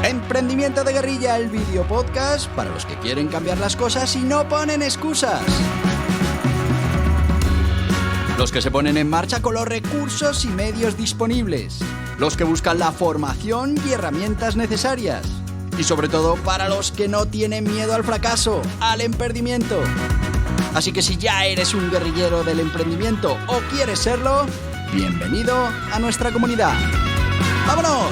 Emprendimiento de Guerrilla, el video podcast para los que quieren cambiar las cosas y no ponen excusas. Los que se ponen en marcha con los recursos y medios disponibles. Los que buscan la formación y herramientas necesarias. Y sobre todo para los que no tienen miedo al fracaso, al emprendimiento. Así que si ya eres un guerrillero del emprendimiento o quieres serlo, bienvenido a nuestra comunidad. ¡Vámonos!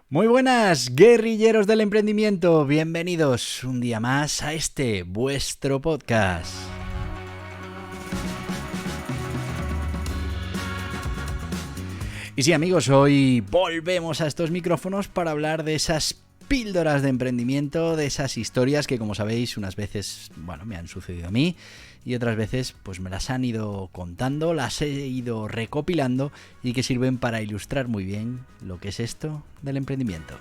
Muy buenas, guerrilleros del emprendimiento. Bienvenidos un día más a este vuestro podcast. Y sí, amigos, hoy volvemos a estos micrófonos para hablar de esas píldoras de emprendimiento, de esas historias que, como sabéis, unas veces, me han sucedido a mí y otras veces pues me las han ido contando, las he ido recopilando y que sirven para ilustrar muy bien lo que es esto del emprendimiento.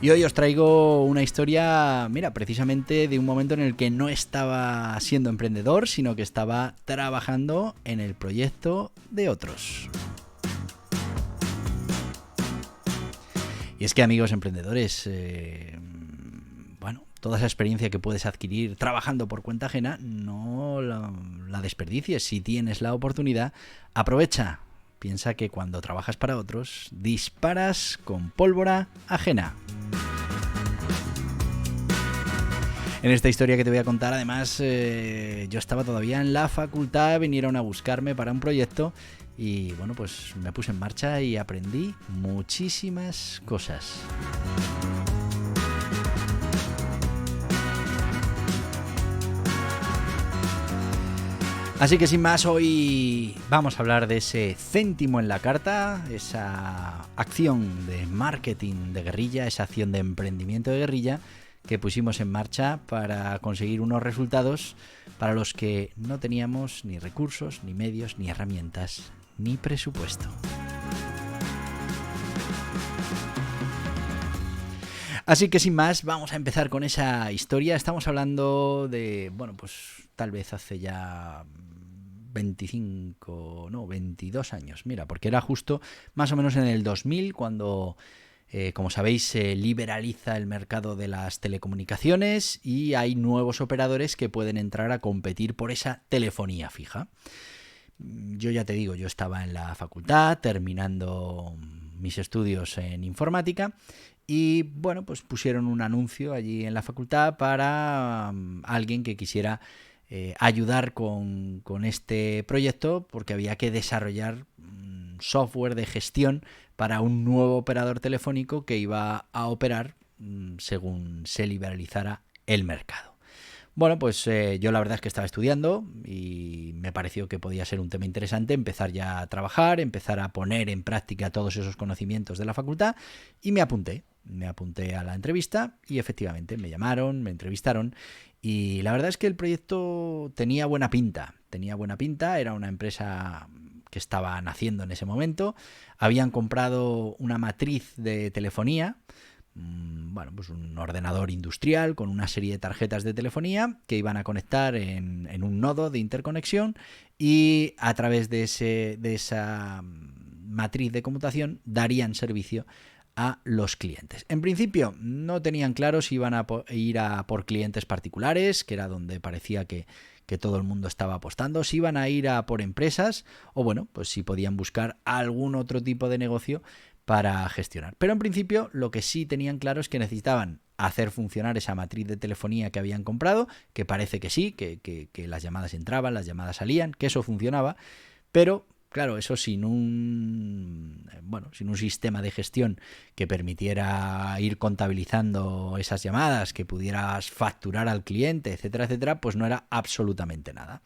Y hoy os traigo una historia, precisamente de un momento en el que no estaba siendo emprendedor, sino que estaba trabajando en el proyecto de otros. Y es que, amigos emprendedores, toda esa experiencia que puedes adquirir trabajando por cuenta ajena, no la desperdicies. Si tienes la oportunidad, aprovecha. Piensa que cuando trabajas para otros, disparas con pólvora ajena. En esta historia que te voy a contar, además, yo estaba todavía en la facultad, vinieron a buscarme para un proyecto y pues me puse en marcha y aprendí muchísimas cosas. Así que sin más, hoy vamos a hablar de ese céntimo en la carta, esa acción de marketing de guerrilla, esa acción de emprendimiento de guerrilla que pusimos en marcha para conseguir unos resultados para los que no teníamos ni recursos, ni medios, ni herramientas, ni presupuesto. Así que sin más, vamos a empezar con esa historia. Estamos hablando de, tal vez hace ya 22 años. Porque era justo más o menos en el 2000 cuando, como sabéis, se liberaliza el mercado de las telecomunicaciones y hay nuevos operadores que pueden entrar a competir por esa telefonía fija. Yo ya te digo, yo estaba en la facultad terminando mis estudios en informática y pues pusieron un anuncio allí en la facultad para alguien que quisiera ayudar con este proyecto porque había que desarrollar software de gestión para un nuevo operador telefónico que iba a operar según se liberalizara el mercado. Yo la verdad es que estaba estudiando y me pareció que podía ser un tema interesante empezar ya a trabajar, empezar a poner en práctica todos esos conocimientos de la facultad y me apunté a la entrevista y efectivamente me llamaron, me entrevistaron y la verdad es que el proyecto tenía buena pinta, era una empresa que estaba naciendo en ese momento, habían comprado una matriz de telefonía, un ordenador industrial con una serie de tarjetas de telefonía que iban a conectar en un nodo de interconexión y a través de esa matriz de conmutación darían servicio a los clientes. En principio no tenían claro si iban a ir a por clientes particulares, que era donde parecía que todo el mundo estaba apostando, si iban a ir a por empresas o si podían buscar algún otro tipo de negocio para gestionar. Pero en principio lo que sí tenían claro es que necesitaban hacer funcionar esa matriz de telefonía que habían comprado, que parece que sí, que las llamadas entraban, las llamadas salían, que eso funcionaba, pero claro, eso sin un sistema de gestión que permitiera ir contabilizando esas llamadas, que pudieras facturar al cliente, etcétera, pues no era absolutamente nada.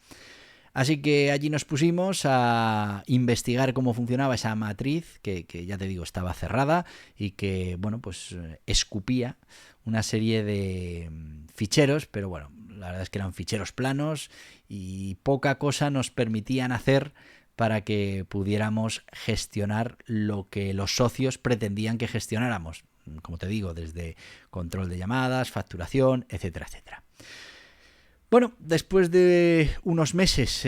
Así que allí nos pusimos a investigar cómo funcionaba esa matriz, que ya te digo, estaba cerrada y que, escupía una serie de ficheros, pero la verdad es que eran ficheros planos y poca cosa nos permitían hacer para que pudiéramos gestionar lo que los socios pretendían que gestionáramos. como te digo, desde control de llamadas, facturación, etcétera, etcétera. Bueno, después de unos meses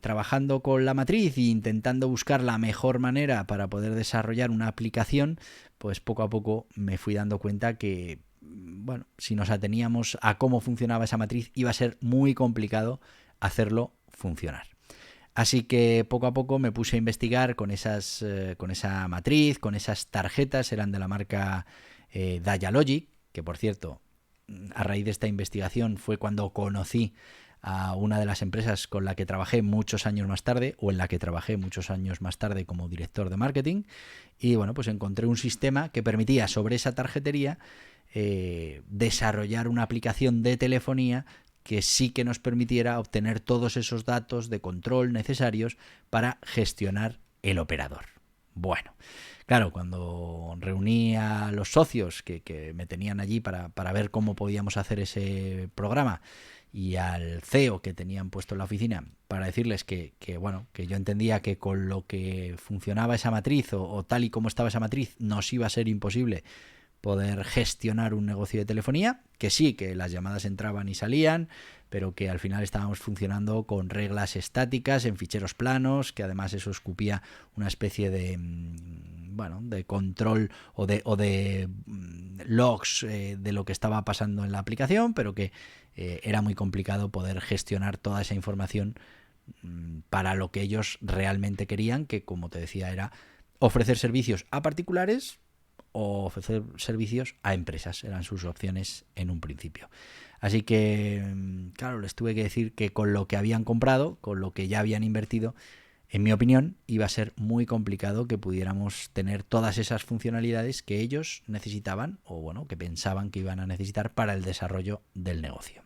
trabajando con la matriz e intentando buscar la mejor manera para poder desarrollar una aplicación, pues poco a poco me fui dando cuenta que, bueno, si nos ateníamos a cómo funcionaba esa matriz, iba a ser muy complicado hacerlo funcionar. Así que poco a poco me puse a investigar con esa matriz, con esas tarjetas, eran de la marca Dialogic, que por cierto, a raíz de esta investigación fue cuando conocí a una de las empresas con la que trabajé muchos años más tarde, o en la que trabajé muchos años más tarde como director de marketing, y bueno, pues encontré un sistema que permitía sobre esa tarjetería desarrollar una aplicación de telefonía que sí que nos permitiera obtener todos esos datos de control necesarios para gestionar el operador. Bueno, claro, cuando reuní a los socios que me tenían allí para ver cómo podíamos hacer ese programa y al CEO que tenían puesto en la oficina para decirles que yo entendía que con lo que funcionaba esa matriz o tal y como estaba esa matriz nos iba a ser imposible poder gestionar un negocio de telefonía, que sí, que las llamadas entraban y salían, pero que al final estábamos funcionando con reglas estáticas en ficheros planos, que además eso escupía una especie de control o de logs de lo que estaba pasando en la aplicación, pero que era muy complicado poder gestionar toda esa información para lo que ellos realmente querían, que como te decía era ofrecer servicios a particulares o ofrecer servicios a empresas, eran sus opciones en un principio. Así que, claro, les tuve que decir que con lo que habían comprado, con lo que ya habían invertido, en mi opinión, iba a ser muy complicado que pudiéramos tener todas esas funcionalidades que ellos necesitaban o bueno, que pensaban que iban a necesitar para el desarrollo del negocio.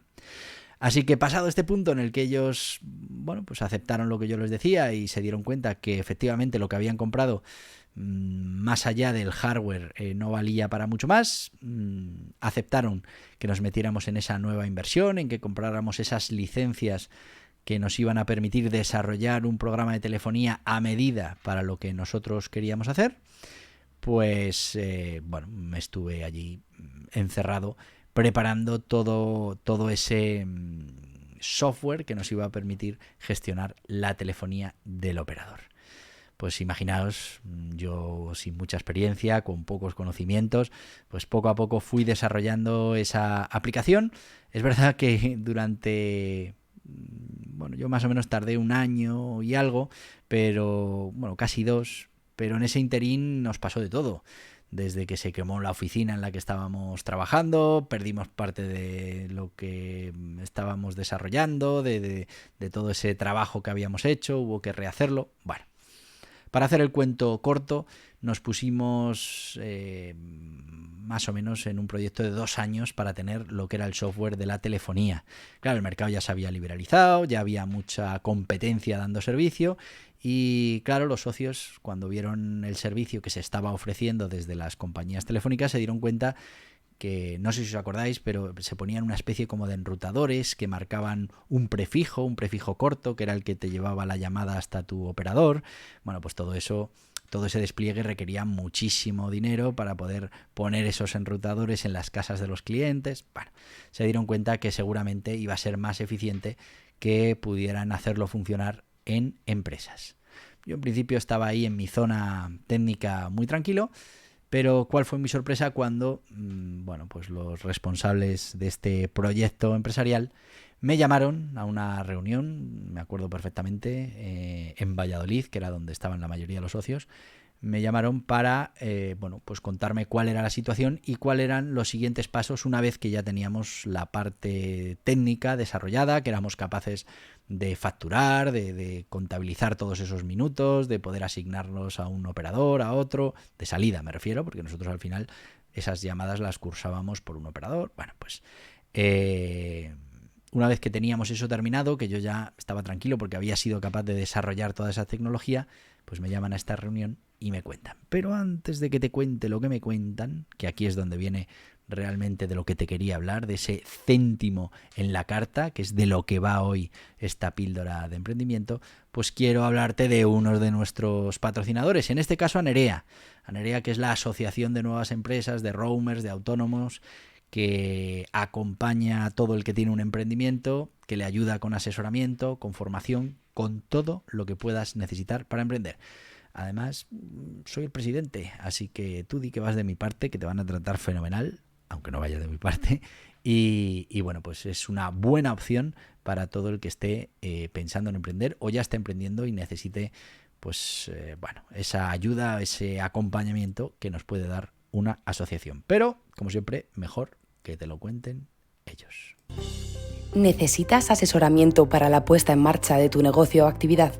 Así que pasado este punto en el que ellos, bueno, pues aceptaron lo que yo les decía y se dieron cuenta que efectivamente lo que habían comprado, más allá del hardware, no valía para mucho más, aceptaron que nos metiéramos en esa nueva inversión, en que compráramos esas licencias que nos iban a permitir desarrollar un programa de telefonía a medida para lo que nosotros queríamos hacer, pues me estuve allí encerrado preparando todo ese software que nos iba a permitir gestionar la telefonía del operador. Pues imaginaos, yo sin mucha experiencia, con pocos conocimientos, pues poco a poco fui desarrollando esa aplicación. Es verdad que yo más o menos tardé 1 año y algo, pero casi 2, pero en ese interín nos pasó de todo. Desde que se quemó la oficina en la que estábamos trabajando, perdimos parte de lo que estábamos desarrollando, de todo ese trabajo que habíamos hecho, hubo que rehacerlo. Bueno, para hacer el cuento corto, nos pusimos más o menos en un proyecto de 2 años para tener lo que era el software de la telefonía. Claro, el mercado ya se había liberalizado, ya había mucha competencia dando servicio y claro, los socios cuando vieron el servicio que se estaba ofreciendo desde las compañías telefónicas se dieron cuenta que, no sé si os acordáis, pero se ponían una especie como de enrutadores que marcaban un prefijo corto, que era el que te llevaba la llamada hasta tu operador. Bueno, pues todo ese despliegue requería muchísimo dinero para poder poner esos enrutadores en las casas de los clientes. Bueno, se dieron cuenta que seguramente iba a ser más eficiente que pudieran hacerlo funcionar en empresas. Yo en principio estaba ahí en mi zona técnica muy tranquilo, pero ¿cuál fue mi sorpresa cuando pues los responsables de este proyecto empresarial me llamaron a una reunión, me acuerdo perfectamente, en Valladolid, que era donde estaban la mayoría de los socios? Me llamaron para pues contarme cuál era la situación y cuáles eran los siguientes pasos una vez que ya teníamos la parte técnica desarrollada, que éramos capaces de facturar, de contabilizar todos esos minutos, de poder asignarlos a un operador, a otro, de salida me refiero, porque nosotros al final esas llamadas las cursábamos por un operador. Bueno, pues una vez que teníamos eso terminado, que yo ya estaba tranquilo porque había sido capaz de desarrollar toda esa tecnología, pues me llaman a esta reunión y me cuentan. Pero antes de que te cuente lo que me cuentan, que aquí es donde viene realmente de lo que te quería hablar, de ese céntimo en la carta, que es de lo que va hoy esta píldora de emprendimiento, pues quiero hablarte de uno de nuestros patrocinadores, en este caso Anerea. Anerea, que es la Asociación de Nuevas Empresas, de Roamers, de Autónomos, que acompaña a todo el que tiene un emprendimiento, que le ayuda con asesoramiento, con formación, con todo lo que puedas necesitar para emprender. Además, soy el presidente, así que tú di que vas de mi parte, que te van a tratar fenomenal, aunque no vayas de mi parte. Y bueno, pues es una buena opción para todo el que esté pensando en emprender o ya esté emprendiendo y necesite, pues bueno, esa ayuda, ese acompañamiento que nos puede dar una asociación. Pero, como siempre, mejor que te lo cuenten ellos. ¿Necesitas asesoramiento para la puesta en marcha de tu negocio o actividad?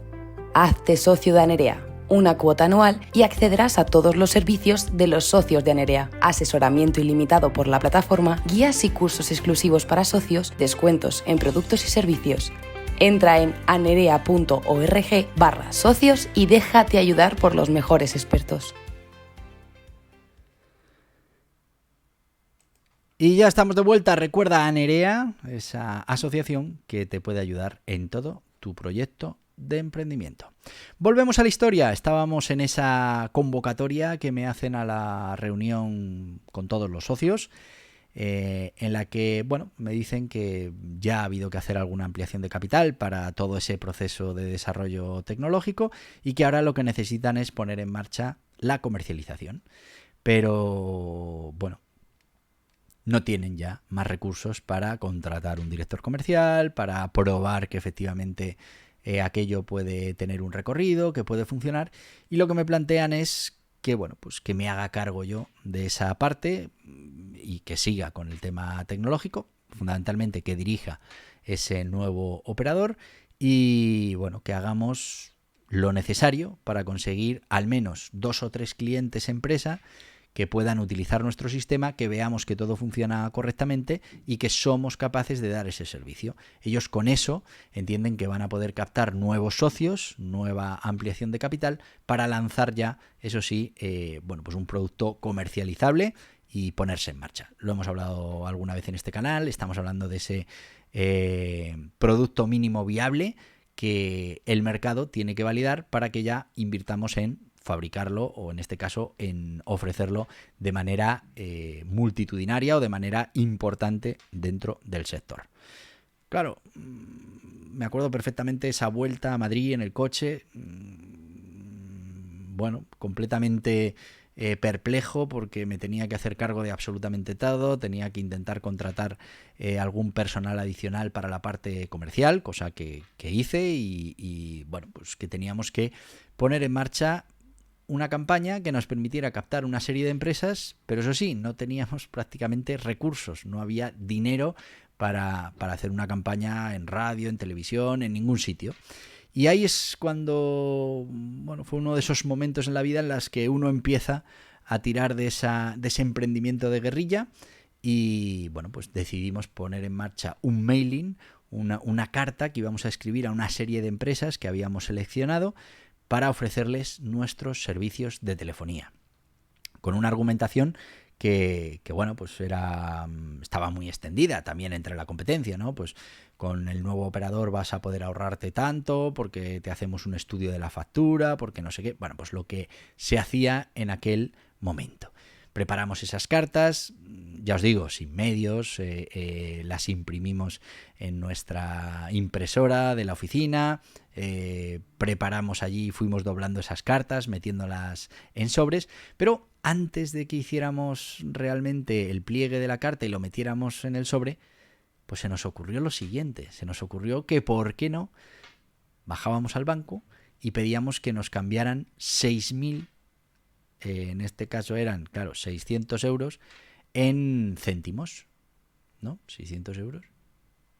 Hazte socio de Anerea, una cuota anual y accederás a todos los servicios de los socios de Anerea. Asesoramiento ilimitado por la plataforma, guías y cursos exclusivos para socios, descuentos en productos y servicios. Entra en anerea.org/socios y déjate ayudar por los mejores expertos. Y ya estamos de vuelta. Recuerda Anerea, esa asociación que te puede ayudar en todo tu proyecto de emprendimiento. Volvemos a la historia. Estábamos en esa convocatoria que me hacen a la reunión con todos los socios, en la que, bueno, me dicen que ya ha habido que hacer alguna ampliación de capital para todo ese proceso de desarrollo tecnológico y que ahora lo que necesitan es poner en marcha la comercialización. Pero, bueno, no tienen ya más recursos para contratar un director comercial, para probar que efectivamente aquello puede tener un recorrido, que puede funcionar, y lo que me plantean es que, bueno, pues que me haga cargo yo de esa parte y que siga con el tema tecnológico, fundamentalmente que dirija ese nuevo operador y, bueno, que hagamos lo necesario para conseguir al menos 2 o 3 clientes empresa que puedan utilizar nuestro sistema, que veamos que todo funciona correctamente y que somos capaces de dar ese servicio. Ellos con eso entienden que van a poder captar nuevos socios, nueva ampliación de capital para lanzar ya, eso sí, bueno, pues un producto comercializable y ponerse en marcha. Lo hemos hablado alguna vez en este canal, estamos hablando de ese producto mínimo viable que el mercado tiene que validar para que ya invirtamos en fabricarlo o en este caso en ofrecerlo de manera multitudinaria o de manera importante dentro del sector. Claro, me acuerdo perfectamente esa vuelta a Madrid en el coche, bueno, completamente perplejo porque me tenía que hacer cargo de absolutamente todo, tenía que intentar contratar algún personal adicional para la parte comercial, cosa que hice y bueno, pues que teníamos que poner en marcha una campaña que nos permitiera captar una serie de empresas, pero eso sí, no teníamos prácticamente recursos, no había dinero para hacer una campaña en radio, en televisión, en ningún sitio. Y ahí es cuando, bueno, fue uno de esos momentos en la vida en los que uno empieza a tirar de ese emprendimiento de guerrilla y, bueno, pues decidimos poner en marcha un mailing, una carta que íbamos a escribir a una serie de empresas que habíamos seleccionado para ofrecerles nuestros servicios de telefonía, con una argumentación que bueno, pues estaba muy extendida también entre la competencia, ¿no? Pues con el nuevo operador vas a poder ahorrarte tanto, porque te hacemos un estudio de la factura, porque no sé qué, bueno, pues lo que se hacía en aquel momento. Preparamos esas cartas, ya os digo, sin medios, las imprimimos en nuestra impresora de la oficina, preparamos allí, fuimos doblando esas cartas, metiéndolas en sobres, pero antes de que hiciéramos realmente el pliegue de la carta y lo metiéramos en el sobre, pues se nos ocurrió lo siguiente, se nos ocurrió que por qué no bajábamos al banco y pedíamos que nos cambiaran 6.000 en este caso eran, claro, 600 euros en céntimos, ¿no? 600 euros,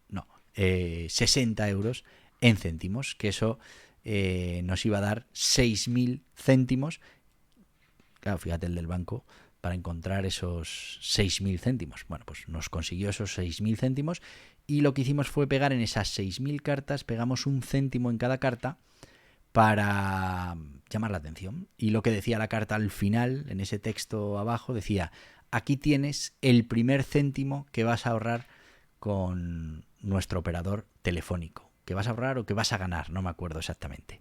no, 60 euros en céntimos, que eso nos iba a dar 6.000 céntimos, claro, fíjate el del banco, para encontrar esos 6.000 céntimos. Bueno, pues nos consiguió esos 6.000 céntimos y lo que hicimos fue pegar en esas 6.000 cartas, pegamos un céntimo en cada carta para llamar la atención. Y lo que decía la carta al final, en ese texto abajo, decía: aquí tienes el primer céntimo que vas a ahorrar con nuestro operador telefónico. Que vas a ahorrar o que vas a ganar, no me acuerdo exactamente.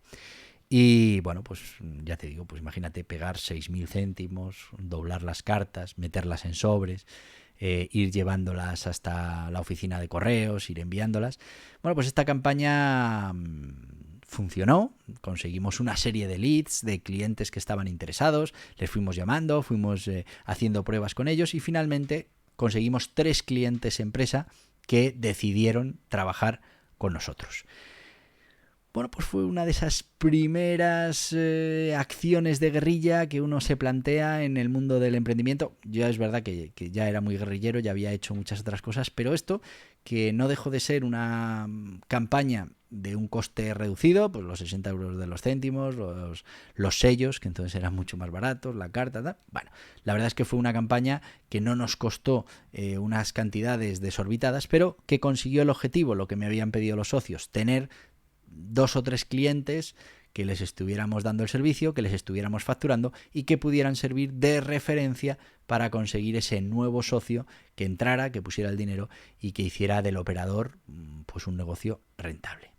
Y bueno, pues ya te digo, pues imagínate pegar 6.000 céntimos, doblar las cartas, meterlas en sobres, ir llevándolas hasta la oficina de correos, ir enviándolas. Bueno, pues esta campaña funcionó, conseguimos una serie de leads de clientes que estaban interesados, les fuimos llamando, fuimos haciendo pruebas con ellos y finalmente conseguimos 3 clientes empresa que decidieron trabajar con nosotros. Bueno, pues fue una de esas primeras acciones de guerrilla que uno se plantea en el mundo del emprendimiento. Yo es verdad que ya era muy guerrillero, ya había hecho muchas otras cosas, pero esto, que no dejó de ser una campaña de un coste reducido, pues los 60 euros de los céntimos, los sellos, que entonces eran mucho más baratos, la carta, tal. Bueno, la verdad es que fue una campaña que no nos costó unas cantidades desorbitadas, pero que consiguió el objetivo, lo que me habían pedido los socios, tener 2 o 3 clientes que les estuviéramos dando el servicio, que les estuviéramos facturando y que pudieran servir de referencia para conseguir ese nuevo socio que entrara, que pusiera el dinero y que hiciera del operador pues un negocio rentable.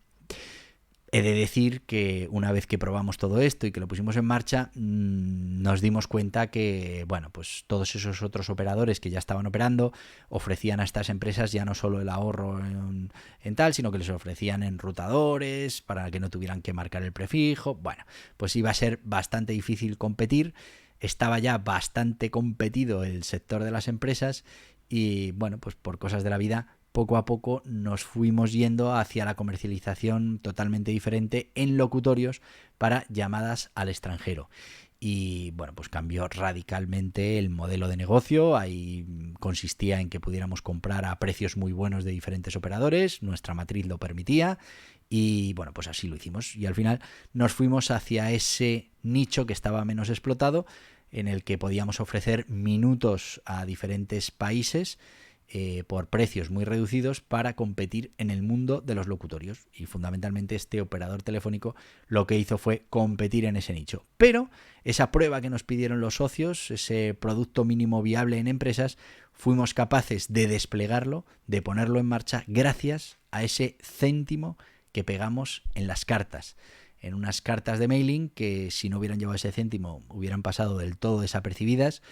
He de decir que una vez que probamos todo esto y que lo pusimos en marcha, nos dimos cuenta que, bueno, pues todos esos otros operadores que ya estaban operando ofrecían a estas empresas ya no solo el ahorro en tal, sino que les ofrecían enrutadores para que no tuvieran que marcar el prefijo. Bueno, pues iba a ser bastante difícil competir. Estaba ya bastante competido el sector de las empresas y, bueno, pues por cosas de la vida, poco a poco nos fuimos yendo hacia la comercialización totalmente diferente en locutorios para llamadas al extranjero. Y bueno, pues cambió radicalmente el modelo de negocio. Ahí consistía en que pudiéramos comprar a precios muy buenos de diferentes operadores, nuestra matriz lo permitía y bueno, pues así lo hicimos. Y al final nos fuimos hacia ese nicho que estaba menos explotado, en el que podíamos ofrecer minutos a diferentes países por precios muy reducidos para competir en el mundo de los locutorios. Y fundamentalmente este operador telefónico lo que hizo fue competir en ese nicho. Pero esa prueba que nos pidieron los socios, ese producto mínimo viable en empresas, fuimos capaces de desplegarlo, de ponerlo en marcha gracias a ese céntimo que pegamos en las cartas. En unas cartas de mailing que si no hubieran llevado ese céntimo hubieran pasado del todo desapercibidas.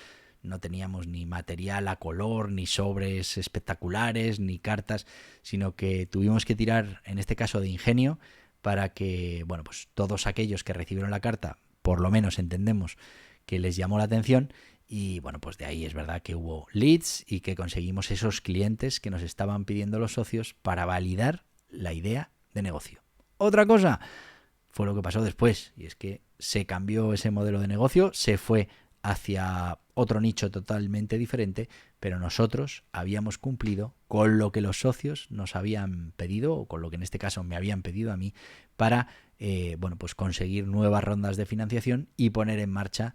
No teníamos ni material a color, ni sobres espectaculares, ni cartas, sino que tuvimos que tirar, en este caso, de ingenio para que, bueno, pues todos aquellos que recibieron la carta, por lo menos entendemos que les llamó la atención y, bueno, pues de ahí es verdad que hubo leads y que conseguimos esos clientes que nos estaban pidiendo los socios para validar la idea de negocio. Otra cosa fue lo que pasó después y es que se cambió ese modelo de negocio, se fue hacia otro nicho totalmente diferente, pero nosotros habíamos cumplido con lo que los socios nos habían pedido, o con lo que en este caso me habían pedido a mí, para bueno, pues conseguir nuevas rondas de financiación y poner en marcha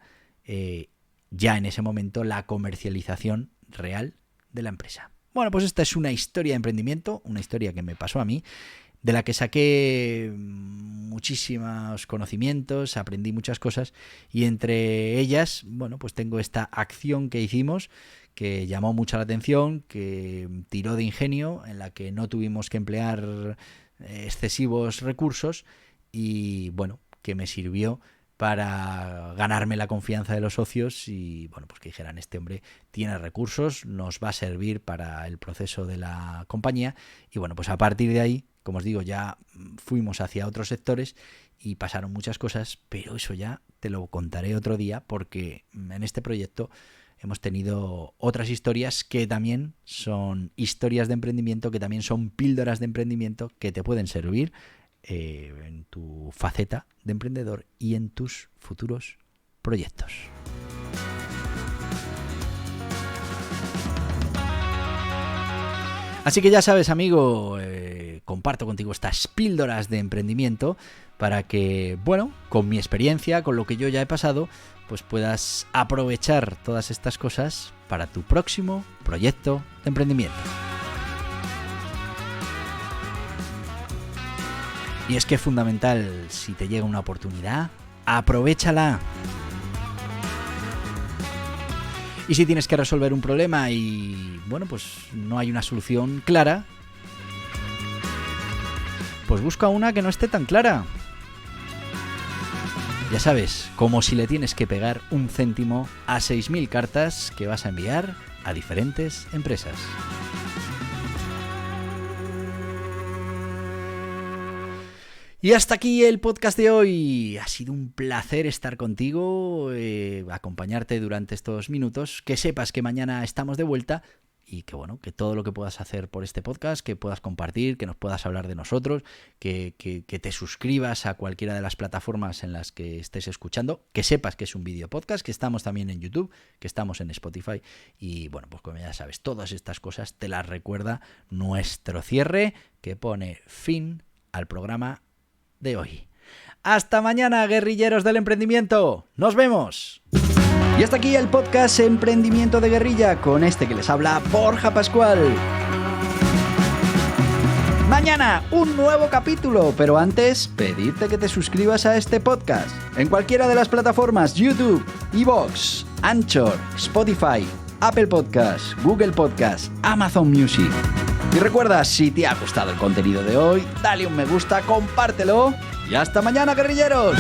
ya en ese momento la comercialización real de la empresa. Bueno, pues esta es una historia de emprendimiento, una historia que me pasó a mí, de la que saqué muchísimos conocimientos, aprendí muchas cosas y entre ellas, bueno, pues tengo esta acción que hicimos que llamó mucho la atención, que tiró de ingenio, en la que no tuvimos que emplear excesivos recursos y, bueno, que me sirvió para ganarme la confianza de los socios y, bueno, pues que dijeran, este hombre tiene recursos, nos va a servir para el proceso de la compañía y, bueno, pues a partir de ahí, como os digo, ya fuimos hacia otros sectores y pasaron muchas cosas, pero eso ya te lo contaré otro día porque en este proyecto hemos tenido otras historias que también son historias de emprendimiento, que también son píldoras de emprendimiento que te pueden servir en tu faceta de emprendedor y en tus futuros proyectos. Así que ya sabes, amigo, comparto contigo estas píldoras de emprendimiento para que, bueno, con mi experiencia, con lo que yo ya he pasado, pues puedas aprovechar todas estas cosas para tu próximo proyecto de emprendimiento. Y es que es fundamental, si te llega una oportunidad, aprovéchala. Y si tienes que resolver un problema y, bueno, pues no hay una solución clara, pues busca una que no esté tan clara. Ya sabes, como si le tienes que pegar un céntimo a 6.000 cartas que vas a enviar a diferentes empresas. Y hasta aquí el podcast de hoy. Ha sido un placer estar contigo, acompañarte durante estos minutos. Que sepas que mañana estamos de vuelta y que bueno, que todo lo que puedas hacer por este podcast, que puedas compartir, que nos puedas hablar de nosotros, que te suscribas a cualquiera de las plataformas en las que estés escuchando, que sepas que es un video podcast, que estamos también en YouTube, que estamos en Spotify y bueno, pues como ya sabes, todas estas cosas te las recuerda nuestro cierre que pone fin al programa de hoy. Hasta mañana, guerrilleros del emprendimiento. ¡Nos vemos! Y hasta aquí el podcast Emprendimiento de Guerrilla con este que les habla Borja Pascual. Mañana un nuevo capítulo, pero antes pedirte que te suscribas a este podcast en cualquiera de las plataformas YouTube, iVoox, Anchor, Spotify, Apple Podcasts, Google Podcasts, Amazon Music. Y recuerda, si te ha gustado el contenido de hoy, dale un me gusta, compártelo y hasta mañana, guerrilleros.